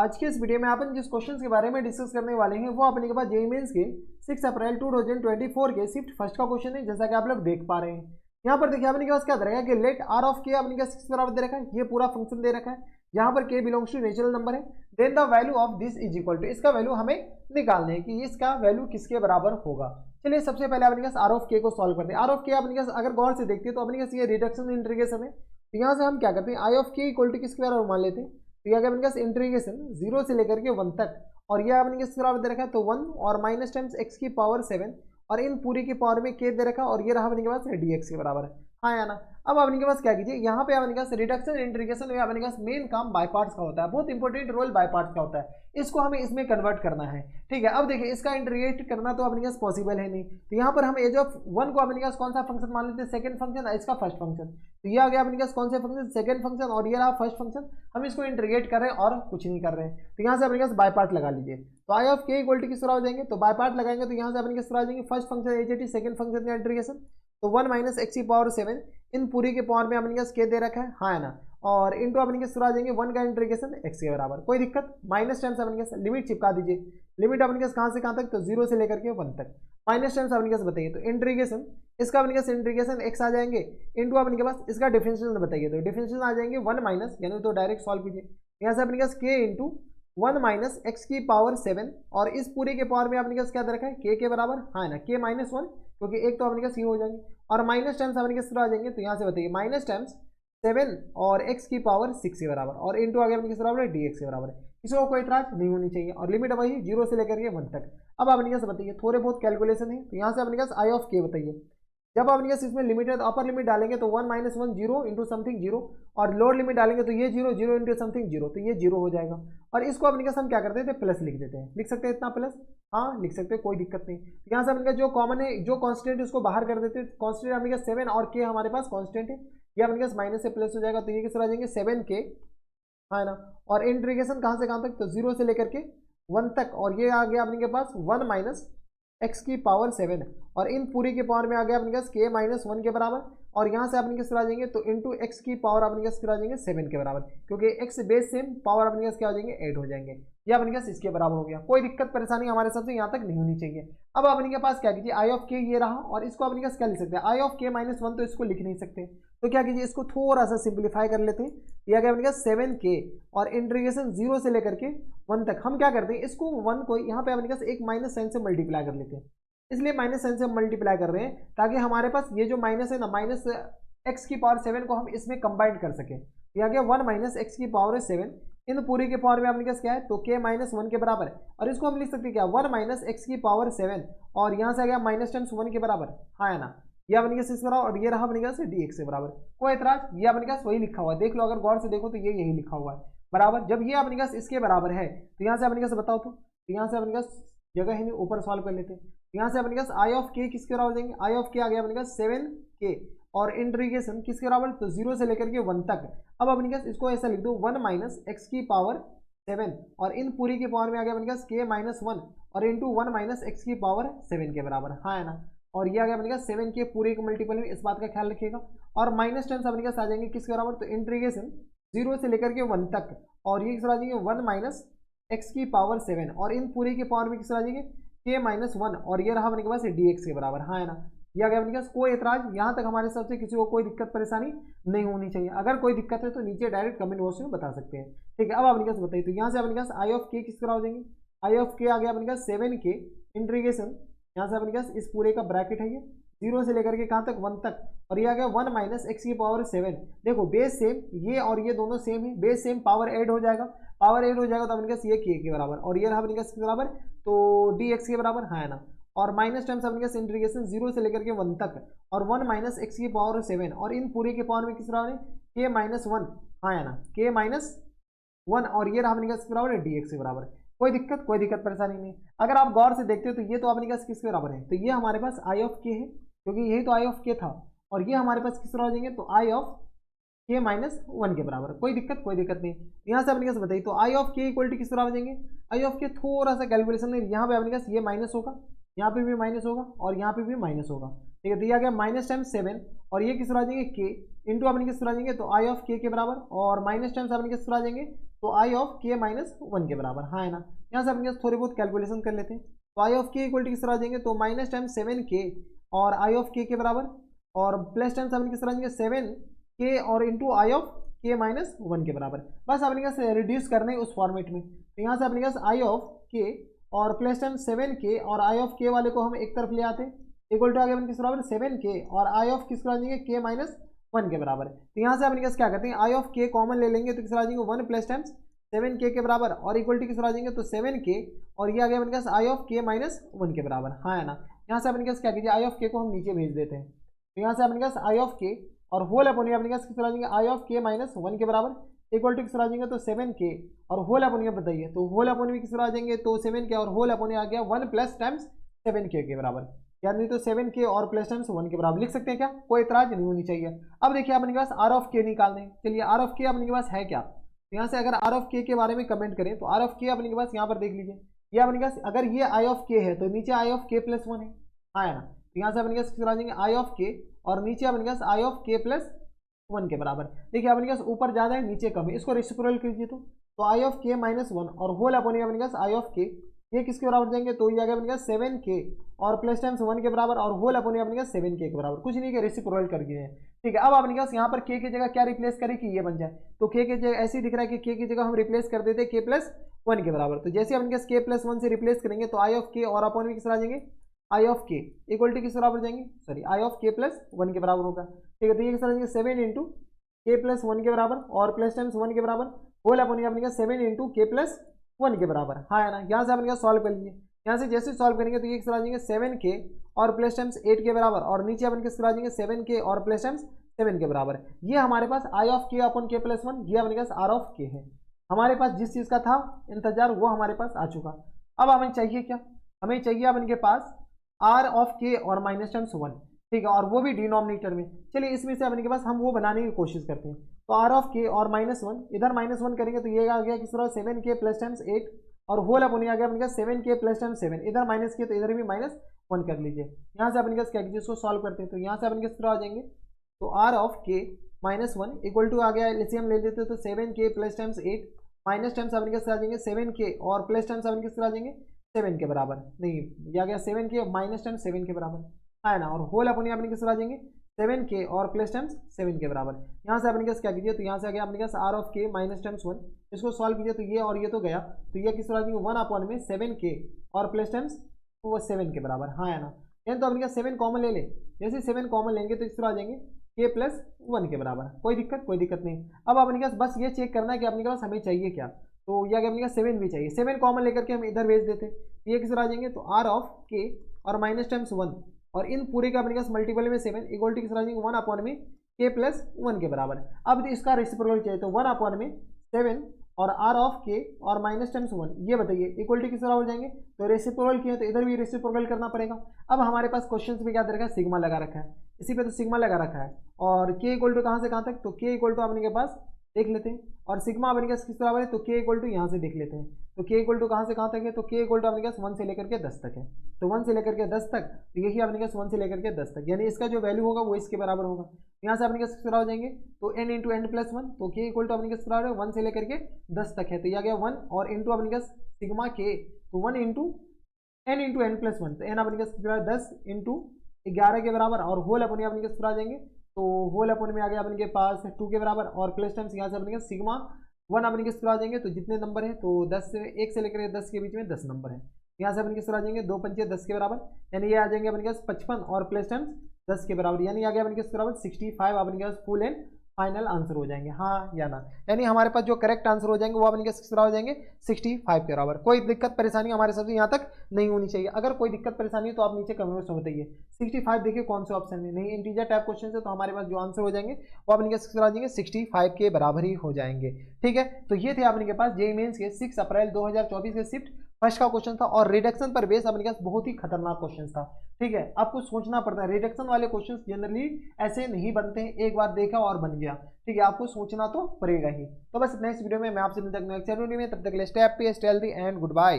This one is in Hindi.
आज के इस वीडियो में अपन जिस क्वेश्चन के बारे में डिस्कस करने वाले हैं वो अपने के पास जेईई मेंस के 6 अप्रैल 2024 के शिफ्ट फर्स्ट का क्वेश्चन है, जैसा कि आप लोग देख पा रहे हैं। यहाँ पर देखिए अपने के पास क्या दे रखा है कि लेट आर ऑफ के अपने के 6 बराबर दे रखा है, ये पूरा फंक्शन दे रखा है। यहाँ पर k belongs to natural number है, then the value of this is equal to, इसका वैल्यू हमें निकालना है कि इसका वैल्यू किसके बराबर होगा। चलिए सबसे पहले अपने पास आर ऑफ के को सॉल्व करते हैं। आर ऑफ के अपने पास अगर गौर से देखते हैं तो अपने पास ये रिडक्शन इंटीग्रेशन है, तो यहाँ से हम क्या करते हैं आई ऑफ के इक्वल टू किसके बराबर मान लेते हैं, तो यह अपने पास इंटीग्रेशन 0 से लेकर के 1 तक, और यह अपने किसके बराबर दे रखा है तो 1 और माइनस टाइम्स एक्स की पावर 7 और इन पूरी की पावर में के दे रखा, और ये रहा अपने के पास dx के बराबर है। हाँ या ना। अब अपने के पास क्या कीजिए, यहाँ पे अपने पास रिडक्शन इंटीग्रेशन में अपने पास मेन काम बाय पार्ट्स का होता है, बहुत इंपॉर्टेंट रोल बाय पार्ट्स का होता है, इसको हमें इसमें कन्वर्ट करना है। ठीक है, अब देखिए इसका इंटीग्रेट करना तो अपने पास पॉसिबल है नहीं, तो यहाँ पर हम एज ऑफ 1 को अपने पास कौन सा फंक्शन मान लेते हैं, सेकंड फंक्शन, इसका फर्स्ट फंक्शन, तो ये आ गया अपने पास कौन से फंक्शन, सेकंड फंक्शन, और ये रहा फर्स्ट फंक्शन। हम इसको इंटीग्रेट कर रहे हैं और कुछ नहीं कर रहे हैं, तो यहाँ से अपने पास बाय पार्ट लगा लीजिए। तो आई ऑफ के इक्वल टू किस तरह हो जाएंगे, तो बाय पार्ट लगाएंगे तो यहाँ से अपने किस तरह आ जाएंगे, first function H second function का इंटीग्रेशन, तो 1 माइनस एक्स की पावर 7 इन पूरी के पावर में अपने पास के दे रखा है, हाँ है ना, और इनटू अपने किस तरह आ जाएंगे 1 का इंटीग्रेशन एक्स के बराबर, कोई दिक्कत, माइनस टाइम्स अपने पास लिमिट चिपका दीजिए। लिमिट अपने पास कहाँ से कहाँ तक, तो 0 से लेकर के 1 तक, माइनस टाइम्स अपने पास बताइए, तो इंटीग्रेशन इसका अपने पास इंटीग्रेशन एक्स आ जाएंगे, इनटू अपने के पास इसका डिफरेंशियल बताइए, तो डिफरेंशियल आ जाएंगे 1 माइनस, यानी तो डायरेक्ट सॉल्व कीजिए, यहाँ से अपने पास के इंटू 1 माइनस एक्स की पावर 7 और इस पूरे के पावर में अपने पास क्या दे रखा है के बराबर, हाँ है ना, के माइनस 1, क्योंकि एक तो अपने पास ही हो जाएंगे, और माइनस टाइम्स अपने पास आ जाएंगे, तो यहाँ से बताइए माइनस टाइम्स 7 और x की पावर 6 के बराबर, और इंटू आगे अपने किस बराबर है dx के बराबर है, इसको कोई इतराज नहीं होनी चाहिए, और लिमिट वही 0 से लेकर के 1 तक। अब अपने पास बताइए थोड़े बहुत कैलकुलेशन है, तो यहाँ से अपने पास आई ऑफ के बताइए, जब अपने पास इसमें लिमिट है तो अपर लिमिट डालेंगे तो 1 minus 1 zero into something zero, और लोअर लिमिट डालेंगे तो ये zero zero into something zero, तो ये जीरो हो जाएगा, और इसको अपने पास हम क्या करते थे प्लस लिख देते हैं, लिख सकते हैं इतना प्लस, हाँ लिख सकते हैं, कोई दिक्कत नहीं। तो यहाँ से अपने जो कॉमन है, जो कॉन्स्टेंट है उसको बाहर कर देते हैं, कॉन्स्टेंट अपने पास 7 और के हमारे पास कॉन्स्टेंट है, ये अपने पास माइनस से प्लस हो जाएगा, तो ये किस तरह आ जाएंगे 7 के, है ना, और इंटीग्रेशन कहाँ से कहाँ तक, तो 0 से लेकर के 1 तक, और ये आ गया अपने के पास 1 माइनस एक्स की पावर 7 और इन पूरी के पावर में आ गया अपने पास के माइनस 1 के बराबर, और यहाँ से अपने किस तरह आ जाएंगे तो इंटू एक्स की पावर अपने पास आ जाएंगे 7 के बराबर, क्योंकि एक्स बेस सेम पावर अपने पास क्या हो जाएंगे 8 हो जाएंगे, ये अपने पास इसके बराबर हो गया। कोई दिक्कत परेशानी हमारे सबसे यहाँ तक नहीं होनी चाहिए। अब अपने के पास क्या कीजिए, आई ऑफ के ये रहा, और इसको अपने पास क्या लिख सकते हैं, आई ऑफ के माइनस 1, तो इसको लिख नहीं सकते, तो क्या कीजिए इसको थोड़ा सा सिंप्लीफाई कर लेते हैं, यह गया अपने पास 7 के और इंटीग्रेशन 0 से लेकर के 1 तक, हम क्या करते हैं इसको 1 को यहाँ पे अपने पास एक माइनस साइन से मल्टीप्लाई कर लेते हैं, इसलिए माइनस साइन से हम मल्टीप्लाई कर रहे हैं ताकि हमारे पास ये जो माइनस है ना, माइनस एक्स की पावर 7 को हम इसमें कंबाइन कर सकें, यहाँ गया 1 माइनस एक्स की पावर 7 इन पूरी के पावर में अपने पास क्या है तो के माइनस 1 के बराबर है, और इसको हम लिख सकते हैं क्या 1 माइनस एक्स की पावर 7 और यहाँ से आ गया माइनस टाइम्स 1 के बराबर, हाँ है ना, ये अपने पास इस बराबर, और ये रहा अपने पास dx के बराबर, कोई एतराज, ये अपने पास वही लिखा हुआ है, देख लो अगर गौर से देखो तो ये यही लिखा हुआ है बराबर। जब ये अपने पास इसके बराबर है तो यहाँ से अपने पास बताओ, तो यहाँ से अपने पास जगह है नहीं, ऊपर सॉल्व कर लेते हैं, यहाँ से अपने पास आई ऑफ के किसके बराबर देंगे, आई ऑफ के आ गया अपने पास 7 के और इंटीग्रेशन किसके बराबर, तो 0 से लेकर के 1 तक। अब अपने पास इसको ऐसा लिख दो 1 माइनस एक्स की पावर 7 और इन पूरी के पावर में आ गया अपने पास के माइनस 1 और इंटू 1 माइनस एक्स की पावर 7 के बराबर, हाँ है ना, और ये आ गया अपने पास 7 के पूरे के मल्टीपल में, इस बात का ख्याल रखिएगा, और माइनस टाइम्स अपने पास आ जाएंगे किसके बराबर, तो इंटीग्रेशन 0 से लेकर के 1 तक, और ये किस आ जाएंगे 1 माइनस एक्स की पावर 7 और इन पूरी के पावर में किस आ जाएंगे के माइनस 1 और ये रहा अपने के पास dx के बराबर, हाँ है ना, ये आ गया अपने पास। कोई एतराज यहाँ तक हमारे सबसे किसी को कोई दिक्कत परेशानी नहीं होनी चाहिए, अगर कोई दिक्कत है तो नीचे डायरेक्ट कमेंट बॉक्स में बता सकते हैं। ठीक है, अब अपने पास बताइए, तो यहाँ से अपने पास आई ऑफ के किस तरह हो जाएंगे, आई ऑफ के आ गया अपने पास 7 के इंटीग्रेशन, यहाँ से अपने पास इस पूरे का ब्रैकेट है ये 0 से लेकर के कहाँ तक 1 तक, और ये आ गया 1 माइनस एक्स की पावर 7, देखो बेस सेम, ये और ये दोनों सेम है, बेस सेम पावर ऐड हो जाएगा, पावर ऐड हो जाएगा तो अपने पास ये के बराबर, और ये रहा अपने पास के बराबर तो dx के बराबर, हाँ है ना, और माइनस टाइम्स अपने पास इंटीग्रेशन 0 से लेकर के 1 तक और 1 माइनस एक्स की पावर 7 और इन पूरे के पावर में किस बराबर है के माइनस 1, हाँ है ना, के माइनस 1 और ये रहा अपने पास बराबर है dx के बराबर। कोई दिक्कत परेशानी नहीं। अगर आप गौर से देखते हो तो ये तो अपने पास किसके बराबर है, तो ये हमारे पास आई ऑफ के है, क्योंकि यही तो आई ऑफ के था, और ये हमारे पास किस तरह हो जाएंगे तो आई ऑफ के माइनस 1 के बराबर, कोई दिक्कत नहीं। यहाँ से अपने पास बताइए, तो आई ऑफ के इक्वल टू किस तरह हो जाएंगे, आई ऑफ के थोड़ा सा कैलकुलेशन है, यहाँ पे अपने पास ये माइनस होगा, यहाँ पे भी माइनस होगा और यहाँ पे भी माइनस होगा, ठीक है, दिया गया माइनस टाइम्स 7 और ये किस तरह आ जाएंगे के इंटू अपने किस तरह आ जाएंगे तो आई ऑफ के बराबर, और माइनस टाइम्स अपने किस तरह आ जाएंगे तो आई ऑफ के माइनस 1 के बराबर, हाँ है ना। यहाँ से अपने थोड़ी बहुत कैलकुलेशन कर लेते हैं। तो आई ऑफ के इक्वल टू किस तरह आ जाएंगे, तो माइनस टाइम 7k और आई ऑफ के बराबर, और प्लस टाइम अपने किस तरह आ जाएंगे 7k और इंटू आई ऑफ के माइनस 1 के बराबर। बस अपने पास रिड्यूस करना है उस फॉर्मेट में। तो यहाँ से अपने पास आई ऑफ के और प्लस टाइम 7k और आई ऑफ के वाले को हम एक तरफ ले आते हैं, इक्वल टू आ गया अपने किस बराबर 7k और आई ऑफ किस आ जाएंगे के माइनस 1 के बराबर। तो यहाँ से अपने पास क्या करते हैं, आई ऑफ के कॉमन ले लेंगे तो किस आ जाएंगे 1 प्लस टाइम्स 7k के बराबर और इक्वल टू किस आ जाएंगे, तो 7k और ये आ गया अपने पास आई ऑफ के माइनस 1 के बराबर, हाँ है ना। यहाँ से अपने पास क्या कीजिए, आई ऑफ के को हम नीचे भेज देते हैं। तो यहाँ से अपने पास आई ऑफ के और होल अपॉन अपने पास किस आ जाएंगे आई ऑफ के माइनस 1 के बराबर इक्वल टू किस आ जाएंगे, तो 7k और होल अपॉन बताइए, तो होल अपॉन भी किस आ जाएंगे, तो 7k और होल अपॉन आ गया 1 प्लस टाइम्स 7k के बराबर, यानी तो 7k और प्लस टाइम्स 1 के बराबर लिख सकते हैं क्या, कोई इतराज नहीं होनी चाहिए। अब देखिए अपने पास आर ऑफ के निकालने, चलिए आर ऑफ के अपने के पास है क्या। तो यहाँ से अगर आर ऑफ के बारे में कमेंट करें तो आर ऑफ के अपने के पास यहाँ पर देख लीजिए, ये अपने पास अगर ये आई ऑफ के है तो नीचे आई ऑफ के प्लस 1 है, हाँ है ना। तो यहाँ से अपने पास आ जाएंगे आई ऑफ के और नीचे अपने पास आई ऑफ के प्लस 1 के बराबर। देखिए अपने पास ऊपर ज़्यादा है नीचे कम है, इसको रेसिप्रोकल कीजिए तो आई ऑफ के माइनस 1 और होल अपॉन अपने पास आई ऑफ के, ये किसके बराबर जाएंगे, तो ये आ गया अपने पास 7k और प्लस टाइम्स 1 के बराबर और होल अपॉन अपने पास 7k के बराबर, कुछ नहीं के रेसिप्रोकल कर दिए हैं। ठीक है, अब अपने पास यहाँ पर k की जगह क्या रिप्लेस करें कि ये बन जाए, तो k की जगह ऐसे ही दिख रहा है कि k की जगह हम रिप्लेस कर देते k प्लस 1 के बराबर। तो जैसे अपने पास k प्लस 1 से रिप्लेस करेंगे तो आई ऑफ k और अपॉन में किस आ जाएंगे आई ऑफ k इक्वल टू किस बराबर जाएंगे, sorry I of k plus 1 के बराबर होगा। ठीक है, तो ये किस आ जाएंगे 7 इंटू के प्लस 1 के बराबर और प्लस टाइम्स 1 के बराबर होल अपॉन अपने पास 7 इंटू के प्लस 1 के बराबर, हाँ है ना। यहाँ से अपने पास सॉल्व कर लीजिए, यहाँ से जैसे सॉल्व करेंगे तो ये किस आ जाएंगे 7k और प्लस टाइम्स 8 के बराबर और नीचे अपन किस आ जाएंगे 7k और प्लस टाइम्स 7 के बराबर। ये हमारे पास आई ऑफ के अपॉन के प्लस 1, ये अपने पास आर ऑफ के है। हमारे पास जिस चीज़ का था इंतजार वो हमारे पास आ चुका। अब हमें चाहिए क्या, हमें चाहिए अपन के पास आर ऑफ के और माइनस टाइम्स 1, ठीक है, और वो भी डिनोमिनेटर में। चलिए इसमें से अपने के पास हम वो बनाने की कोशिश करते हैं। तो आर ऑफ के और माइनस 1, इधर माइनस 1 करेंगे तो ये आ गया किस तरह 7k प्लस टाइम्स 8 और होल अपॉन आ गया अपने पास 7k प्लस टाइम्स 7, इधर माइनस किया तो इधर भी माइनस 1 कर लीजिए। यहाँ से अपने पास क्या कीजिए, इसको सॉल्व करते हैं। तो यहाँ से अपने किस तरह आ जाएंगे, तो आर ऑफ के माइनस 1 इक्वल टू आ गया, एलसीएम ले लेते तो 7k plus times 8 minus times अपने किस तरह आ जाएंगे 7k और प्लस टाइम्स अपने किस तरह आ जाएंगे 7 के बराबर, नहीं ये आ गया 7k माइनस टाइम्स 7 के बराबर, है ना। और होल अपने अपने किस तरह आ जाएंगे 7k और प्लस टाइम्स 7 के बराबर। यहाँ से अपने पास क्या कीजिए, तो यहाँ से आ गया अपने पास आर ऑफ के माइनस टाइम्स 1, इसको सॉल्व कीजिए तो ये और ये तो गया, तो ये किस तरह आ जाएंगे 1 अपॉन में 7k और प्लस टाइम्स वो 7 के बराबर, हाँ है ना। यानी तो अपने पास 7 कॉमन ले ले, जैसे 7 कॉमन लेंगे तो इस तरह आ जाएंगे k प्लस 1 के बराबर, कोई दिक्कत नहीं। अब अपने पास बस ये चेक करना है कि अपने पास हमें चाहिए क्या, तो ये अपने पास 7 भी चाहिए, 7 कॉमन लेकर के हम इधर भेज देते, ये किस तरह आ जाएंगे, तो आर ऑफ के और माइनस टाइम्स 1 और इन पूरे का अपने पास मल्टीपल में 7 इक्वल टू किस तरह आ जाएंगे 1 अपॉन में k प्लस 1 के बराबर। अब इसका रेसिप्रोकल चाहिए तो 1 अपॉन में 7 और आर ऑफ के और माइनस टाइम्स 1, ये बताइए इक्वल टू किस तरह हो जाएंगे, तो रेसिप्रोकल किए तो इधर भी रेसिप्रोकल करना पड़ेगा। अब हमारे पास क्वेश्चन में क्या दे रखा है, सिग्मा लगा रखा है, इसी पे तो सिग्मा लगा रखा है और k इक्वल टू कहाँ से कहाँ तक, तो k इक्वल टू अपने के पास देख लेते हैं और सिग्मा अपने पास किस तरह है, तो k इक्वल टू यहाँ से देख लेते हैं। तो k इक्वल टू कहाँ से कहाँ तक है, तो k इक्वल टू अपने पास 1 से लेकर के 10 तक है, तो 1 से लेकर के 10 तक, तो यही अपने पास 1 से लेकर के 10 तक, यानी इसका जो वैल्यू होगा वो इसके बराबर होगा। यहाँ से अपने पास किस तरह हो जाएंगे, तो n इंटू एन प्लस 1, तो k इक्वल टू अपने पास बराबर 1 से लेकर के 10 तक है, तो ये आ गया 1 और इंटू अपने पास सिग्मा k, तो 1 इंटू एन प्लस 1, तो एन अपने पास 10 इंटू 11 के बराबर और होल अपने अपने किस तरह आ जाएंगे, तो होल अपने में आ गया अपने के पास 2 के बराबर और प्लस टाइम्स यहाँ से अपने के सिग्मा 1 अपने किस तरह आ जाएंगे, तो जितने नंबर है तो 10 से 1 से लेकर 10 के बीच में 10 नंबर है, यहाँ से अपने किस तरह आ जाएंगे 2 पंचे 10 के बराबर, यानी ये आ जाएंगे अपने पास 55 और प्लस टाइम्स 10 के बराबर, यानी आ गया अपने किस बराबर 65 अपने पास फुल एंड फाइनल आंसर हो जाएंगे, हाँ या ना। यानी हमारे पास जो करेक्ट आंसर हो जाएंगे वो अपने किस तरह हो जाएंगे 65 के बराबर। कोई दिक्कत परेशानी हमारे सबसे यहाँ तक नहीं होनी चाहिए, अगर कोई दिक्कत परेशानी है तो आप नीचे कमेंट में बताइए। 65 देखिए कौन से ऑप्शन में नहीं, इंटीजर टाइप क्वेश्चन है तो हमारे पास जो आंसर हो जाएंगे वो अपने किस तरह आ जाएंगे 65 के बराबर ही हो जाएंगे। ठीक है, तो ये थे अपने के पास जेईई मेंस के 6 अप्रैल 2024 के शिफ्ट फर्स्ट का क्वेश्चन था और रिडक्शन पर बेस अपने पास बहुत ही खतरनाक क्वेश्चन था। ठीक है, आपको सोचना पड़ता है, रिडक्शन वाले क्वेश्चन जनरली ऐसे नहीं बनते हैं, एक बार देखा और बन गया। ठीक है, आपको सोचना तो पड़ेगा ही। तो बस नेक्स्ट वीडियो में मैं आपसे मिलता हूं नेक्स्ट वीडियो में, तब तक के लिए stay happy, stay healthy and good bye.